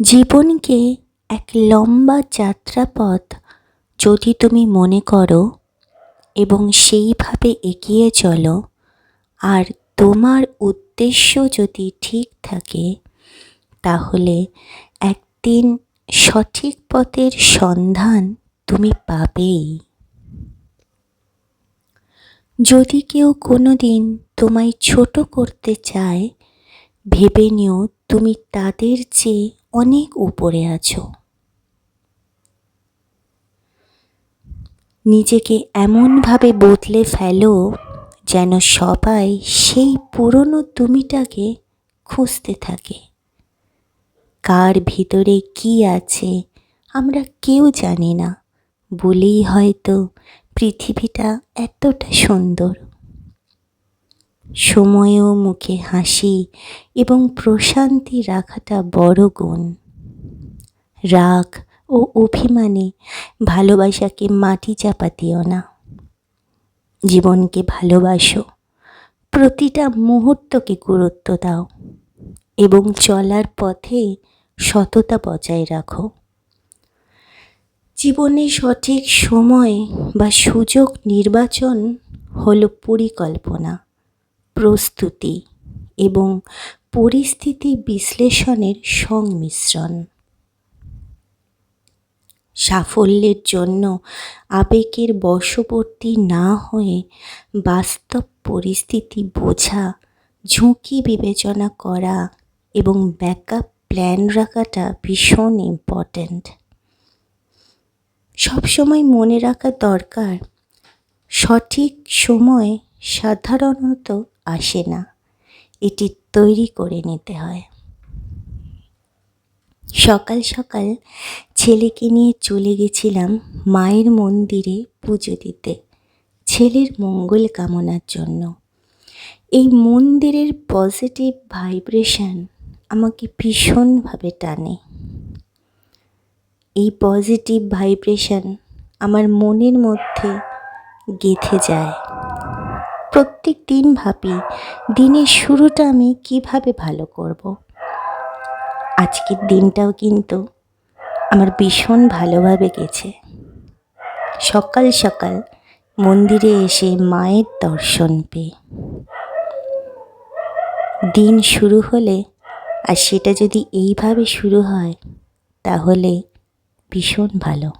জীবনকে এক লম্বা যাত্রাপথ যদি তুমি মনে করো এবং সেইভাবে এগিয়ে চলো, আর তোমার উদ্দেশ্য যদি ঠিক থাকে, তাহলে একদিন সঠিক পথের সন্ধান তুমি পাবেই। যদি কেউ কোনো দিন তোমায় ছোট করতে চায়, ভেবে নিও তুমি তাদের চেয়ে অনেক উপরে আছো। নিজেকে এমনভাবে বদলে ফেলো যেন সবাই সেই পুরনো তুমিটাকে খুঁজতে থাকে। কার ভিতরে কি আছে আমরা কেউ জানি না, বলেই হয়তো পৃথিবীটা এতটা সুন্দর। সময়েও মুখে হাসি এবং প্রশান্তি রাখাটা বড় গুণ। রাগ ও অভিমানে ভালোবাসাকে মাটি চাপা দিও না। জীবনকে ভালোবাসো, প্রতিটা মুহূর্তকে গুরুত্ব দাও এবং চলার পথে সততা বজায় রাখো। জীবনে সঠিক সময় বা সুযোগ নির্বাচন হলো পরিকল্পনা, প্রস্তুতি এবং পরিস্থিতি বিশ্লেষণের সংমিশ্রণ। সাফল্যের জন্য আবেগের বশবর্তী না হয়ে বাস্তব পরিস্থিতি বোঝা, ঝুঁকি বিবেচনা করা এবং ব্যাকআপ প্ল্যান রাখাটা ভীষণ ইম্পর্ট্যান্ট। সবসময় মনে রাখা দরকার, সঠিক সময় সাধারণত আসে না, এটি তৈরি করে নিতে হয়। সকাল সকাল ছেলেকে নিয়ে চলে গেছিলাম মায়ের মন্দিরে পুজো দিতে, ছেলের মঙ্গল কামনার জন্য। এই মন্দিরের পজিটিভ ভাইব্রেশন আমাকে ভীষণভাবে টানে। এই পজিটিভ ভাইব্রেশন আমার মনের মধ্যে গেঁথে যায়। প্রত্যেক দিন ভাবি দিনের শুরুটা আমি কিভাবে ভালো করব। আজকের দিনটাও কিন্তু আমার ভীষণ ভালোভাবে গেছে। সকাল সকাল মন্দিরে এসে মায়ের দর্শন পেয়ে দিন শুরু হলে, আর সেটা যদি এইভাবে শুরু হয়, তাহলে ভীষণ ভালো।